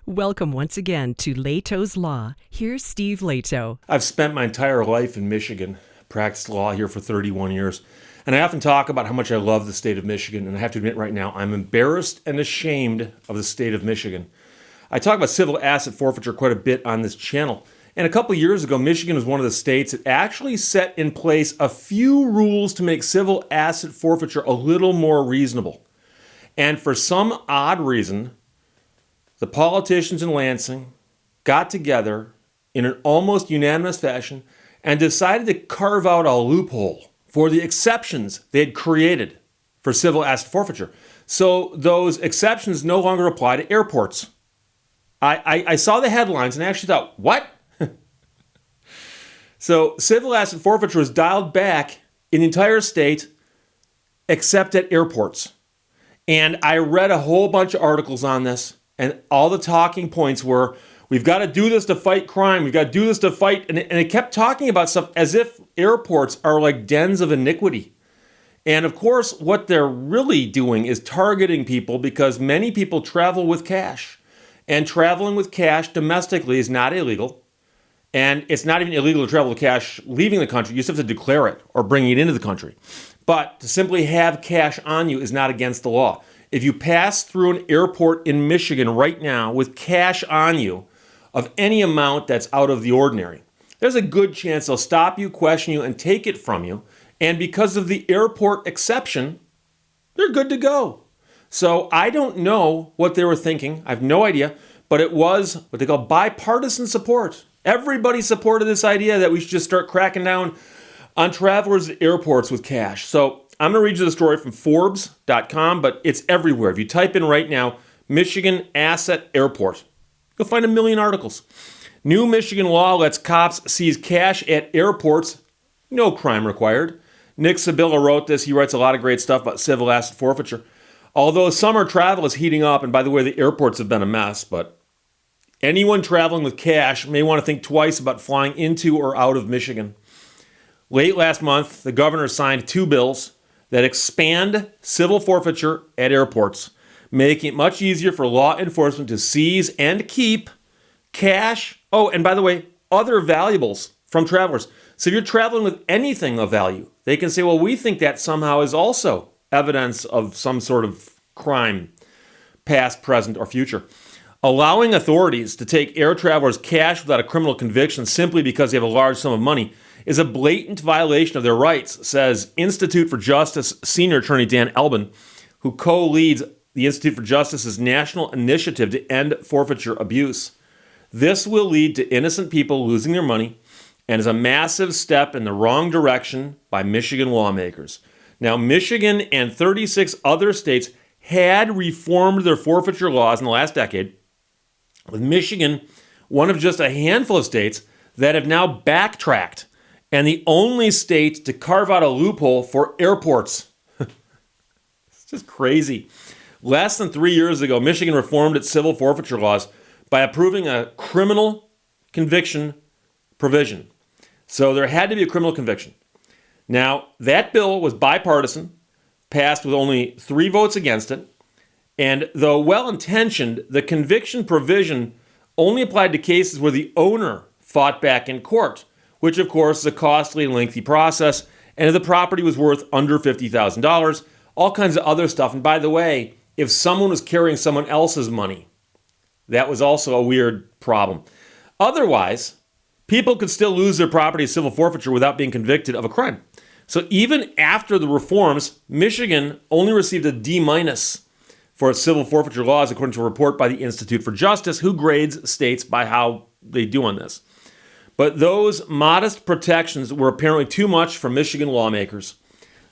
Welcome once again to Lehto's Law. Here's Steve Lehto. I've spent my entire life in Michigan, practiced law here for 31 years, and I often talk about how much I love the state of Michigan, and I have to admit right now, I'm embarrassed and ashamed of the state of Michigan. I talk about civil asset forfeiture quite a bit on this channel, and a couple years ago, Michigan was one of the states that actually set in place a few rules to make civil asset forfeiture a little more reasonable. And for some odd reason, the politicians in Lansing got together in an almost unanimous fashion and decided to carve out a loophole for the exceptions they had created for civil asset forfeiture. So those exceptions no longer apply to airports. I saw the headlines and I actually thought, what? So civil asset forfeiture was dialed back in the entire state except at airports. And I read a whole bunch of articles on this. And all the talking points were, we've got to do this to fight crime. We've got to do this to fight. And it kept talking about stuff as if airports are like dens of iniquity. And of course, what they're really doing is targeting people because many people travel with cash. And traveling with cash domestically is not illegal. And it's not even illegal to travel with cash leaving the country. You just have to declare it or bring it into the country. But to simply have cash on you is not against the law. If you pass through an airport in Michigan right now with cash on you of any amount that's out of the ordinary, there's a good chance they'll stop you, question you, and take it from you. And because of the airport exception, they're good to go. So I don't know what they were thinking. I have no idea. But it was what they call bipartisan support. Everybody supported this idea that we should just start cracking down on travelers at airports with cash. So I'm going to read you the story from Forbes.com, but it's everywhere. If you type in right now, Michigan Asset Airport, you'll find a million articles. New Michigan law lets cops seize cash at airports, no crime required. Nick Sabilla wrote this. He writes a lot of great stuff about civil asset forfeiture. Although summer travel is heating up, and by the way, the airports have been a mess, but anyone traveling with cash may want to think twice about flying into or out of Michigan. Late last month, the governor signed two bills that expand civil forfeiture at airports, making it much easier for law enforcement to seize and keep cash, and by the way, other valuables from travelers. So if you're traveling with anything of value, they can say, well, we think that somehow is also evidence of some sort of crime, past, present, or future. Allowing authorities to take air travelers' cash without a criminal conviction simply because they have a large sum of money is a blatant violation of their rights, says Institute for Justice Senior Attorney Dan Elbin, who co-leads the Institute for Justice's national initiative to end forfeiture abuse. This will lead to innocent people losing their money and is a massive step in the wrong direction by Michigan lawmakers. Now, Michigan and 36 other states had reformed their forfeiture laws in the last decade, with Michigan one of just a handful of states that have now backtracked and the only state to carve out a loophole for airports. It's just crazy. Less than 3 years ago, Michigan reformed its civil forfeiture laws by approving a criminal conviction provision. So there had to be a criminal conviction. Now, that bill was bipartisan, passed with only 3 votes against it, and though well-intentioned, the conviction provision only applied to cases where the owner fought back in court, which of course is a costly and lengthy process, and if the property was worth under $50,000, all kinds of other stuff. And by the way, if someone was carrying someone else's money, that was also a weird problem. Otherwise, people could still lose their property as civil forfeiture without being convicted of a crime. So even after the reforms, Michigan only received a D- for its civil forfeiture laws, according to a report by the Institute for Justice, who grades states by how they do on this. But those modest protections were apparently too much for Michigan lawmakers.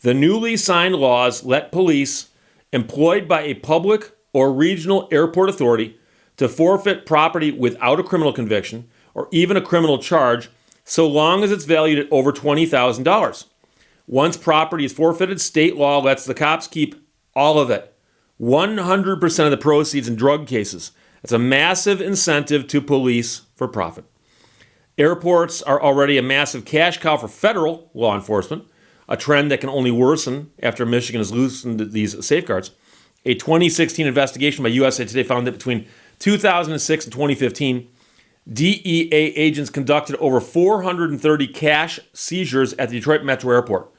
The newly signed laws let police employed by a public or regional airport authority to forfeit property without a criminal conviction or even a criminal charge, so long as it's valued at over $20,000. Once property is forfeited, state law lets the cops keep all of it, 100% of the proceeds in drug cases. It's a massive incentive to police for profit. Airports are already a massive cash cow for federal law enforcement, a trend that can only worsen after Michigan has loosened these safeguards. A 2016 investigation by USA Today found that between 2006 and 2015, DEA agents conducted over 430 cash seizures at the Detroit Metro Airport.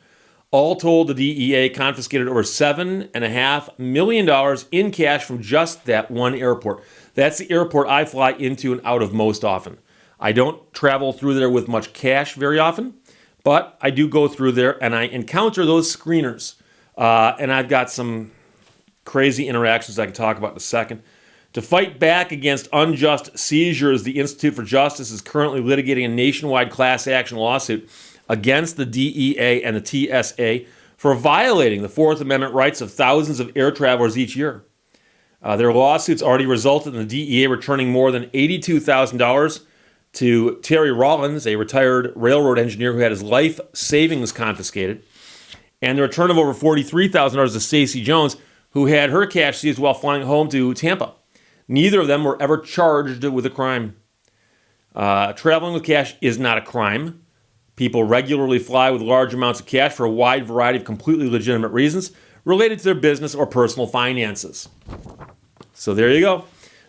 All told, the DEA confiscated over $7.5 million in cash from just that one airport. That's the airport I fly into and out of most often. I don't travel through there with much cash very often, but I do go through there and I encounter those screeners. And I've got some crazy interactions I can talk about in a second. To fight back against unjust seizures, the Institute for Justice is currently litigating a nationwide class action lawsuit against the DEA and the TSA for violating the Fourth Amendment rights of thousands of air travelers each year. Their lawsuits already resulted in the DEA returning more than $82,000 to Terry Rollins, a retired railroad engineer who had his life savings confiscated, and the return of over $43,000 to Stacey Jones, who had her cash seized while flying home to Tampa. Neither of them were ever charged with a crime. Traveling with cash is not a crime. People regularly fly with large amounts of cash for a wide variety of completely legitimate reasons related to their business or personal finances. So there you go.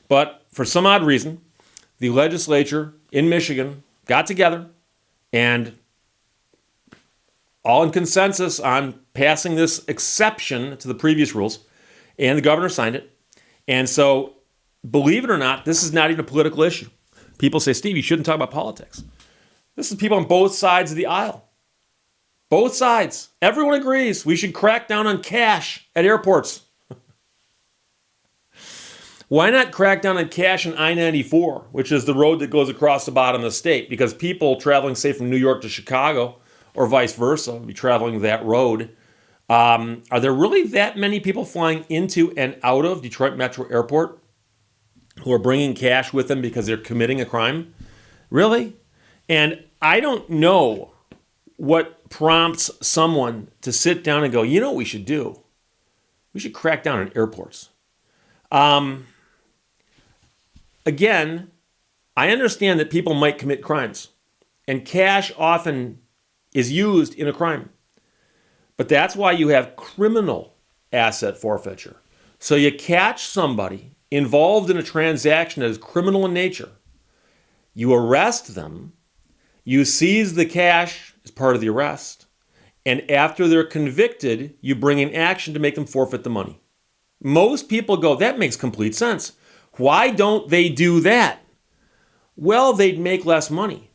But for some odd reason, the legislature in Michigan got together and all in consensus on passing this exception to the previous rules, and the governor signed it. And so, believe it or not, this is not even a political issue. People say, Steve, you shouldn't talk about politics. This is people on both sides of the aisle. Both sides. Everyone agrees we should crack down on cash at airports. Why not crack down on cash on I-94, which is the road that goes across the bottom of the state? Because people traveling, say, from New York to Chicago, or vice versa, will be traveling that road. Are there really that many people flying into and out of Detroit Metro Airport who are bringing cash with them because they're committing a crime? Really? And I don't know what prompts someone to sit down and go, you know what we should do? We should crack down on airports. Again, I understand that people might commit crimes, and cash often is used in a crime. But that's why you have criminal asset forfeiture. So you catch somebody involved in a transaction that is criminal in nature. You arrest them. You seize the cash as part of the arrest. And after they're convicted, you bring an action to make them forfeit the money. Most people go, that makes complete sense. Why don't they do that? Well, they'd make less money.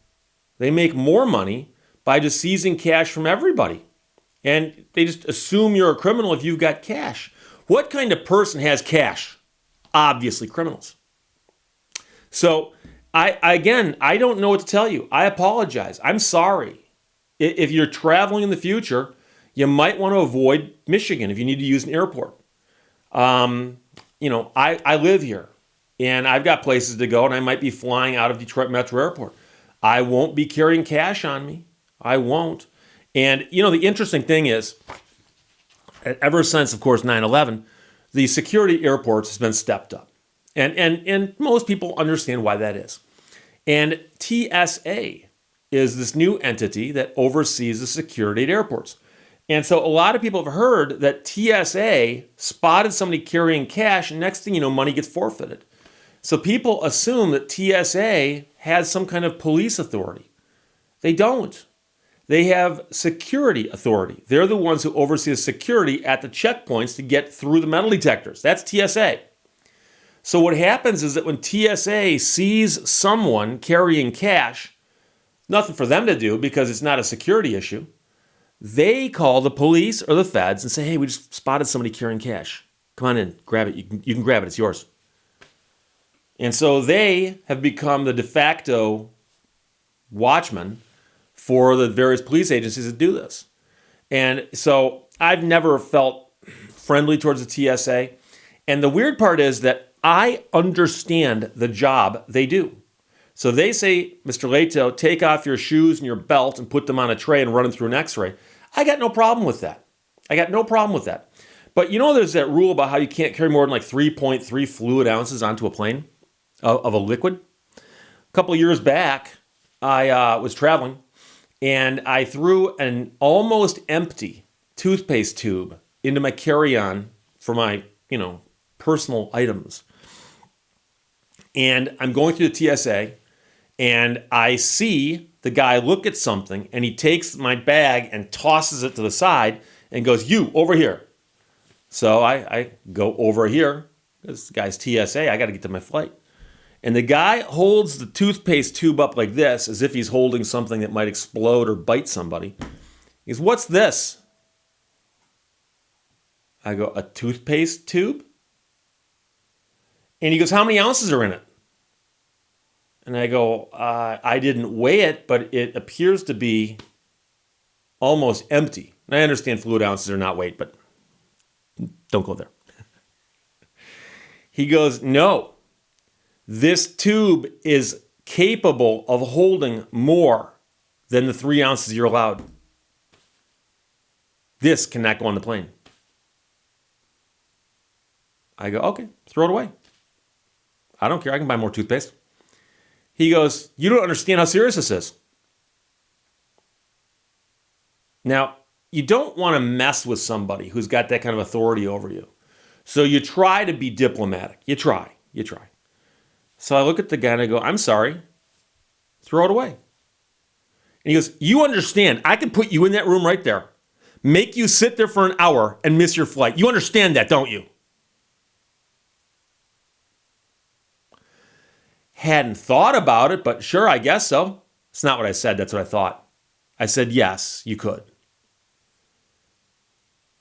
They make more money by just seizing cash from everybody. And they just assume you're a criminal if you've got cash. What kind of person has cash? Obviously criminals. So, I don't know what to tell you. I apologize. I'm sorry. If you're traveling in the future, you might want to avoid Michigan if you need to use an airport. I live here, and I've got places to go, and I might be flying out of Detroit Metro Airport. I won't be carrying cash on me. I won't. And, the interesting thing is, ever since, of course, 9/11, the security at airports has been stepped up. And most people understand why that is. And TSA is this new entity that oversees the security at airports. And so a lot of people have heard that TSA spotted somebody carrying cash, and next thing you know, money gets forfeited. So people assume that TSA has some kind of police authority. They don't. They have security authority. They're the ones who oversee the security at the checkpoints to get through the metal detectors. That's TSA. So what happens is that when TSA sees someone carrying cash, nothing for them to do because it's not a security issue. They call the police or the feds and say, hey, we just spotted somebody carrying cash. Come on in, grab it. You can grab it. It's yours. And so they have become the de facto watchmen for the various police agencies that do this. And so I've never felt friendly towards the TSA. And the weird part is that I understand the job they do. So they say, Mr. Lehto, take off your shoes and your belt and put them on a tray and run them through an x-ray. I got no problem with that. But there's that rule about how you can't carry more than like 3.3 fluid ounces onto a plane of a liquid. A couple of years back, I was traveling, and I threw an almost empty toothpaste tube into my carry-on for my, personal items. And I'm going through the TSA, and I see the guy look at something, and he takes my bag and tosses it to the side and goes, "You, over here." So I go over here. This guy's TSA. I got to get to my flight. And the guy holds the toothpaste tube up like this, as if he's holding something that might explode or bite somebody. He goes, "What's this?" I go, "A toothpaste tube?" And he goes, "How many ounces are in it?" And I go, "I didn't weigh it, but it appears to be almost empty." And I understand fluid ounces are not weight, but don't go there. He goes, "No, this tube is capable of holding more than the 3 ounces you're allowed. This cannot go on the plane." I go, "Okay, throw it away. I don't care. I can buy more toothpaste." He goes, "You don't understand how serious this is." Now, you don't want to mess with somebody who's got that kind of authority over you. So you try to be diplomatic. You try. So I look at the guy and I go, "I'm sorry. Throw it away." And he goes, "You understand, I can put you in that room right there, make you sit there for an hour and miss your flight. You understand that, don't you?" Hadn't thought about it, but sure, I guess so. It's not what I said. That's what I thought. I said, "Yes, you could."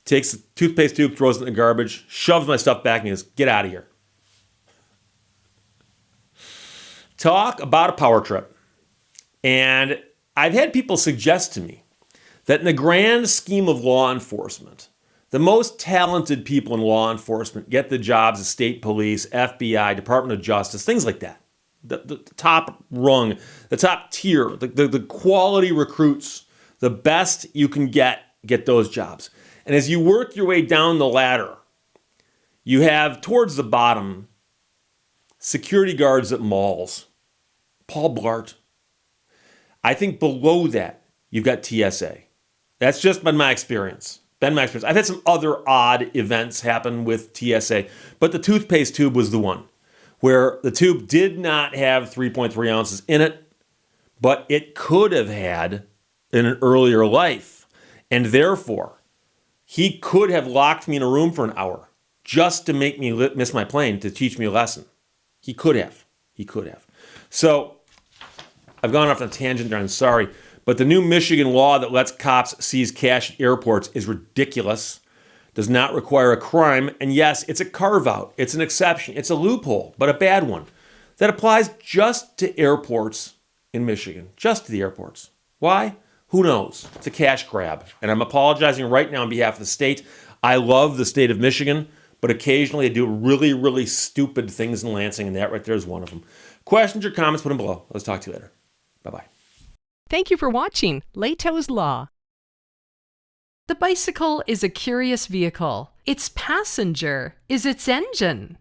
Takes the toothpaste tube, throws it in the garbage, shoves my stuff back, and he goes, "Get out of here." Talk about a power trip. And I've had people suggest to me that in the grand scheme of law enforcement, the most talented people in law enforcement get the jobs of state police, FBI, Department of Justice, things like that. The top rung, the top tier, the quality recruits, the best you can get those jobs. And as you work your way down the ladder, you have towards the bottom security guards at malls, Paul Blart. I think below that, you've got TSA. That's just been my experience. I've had some other odd events happen with TSA, but the toothpaste tube was the one where the tube did not have 3.3 ounces in it, but it could have had in an earlier life. And therefore, he could have locked me in a room for an hour just to make me miss my plane, to teach me a lesson. He could have. So I've gone off on a tangent there, I'm sorry. But the new Michigan law that lets cops seize cash at airports is ridiculous. Does not require a crime. And yes, it's a carve-out. It's an exception. It's a loophole, but a bad one. That applies just to airports in Michigan. Just to the airports. Why? Who knows? It's a cash grab. And I'm apologizing right now on behalf of the state. I love the state of Michigan, but occasionally they do really, really stupid things in Lansing, and that right there is one of them. Questions or comments, put them below. Let's talk to you later. Bye-bye. Thank you for watching Lehto's Law. The bicycle is a curious vehicle. Its passenger is its engine.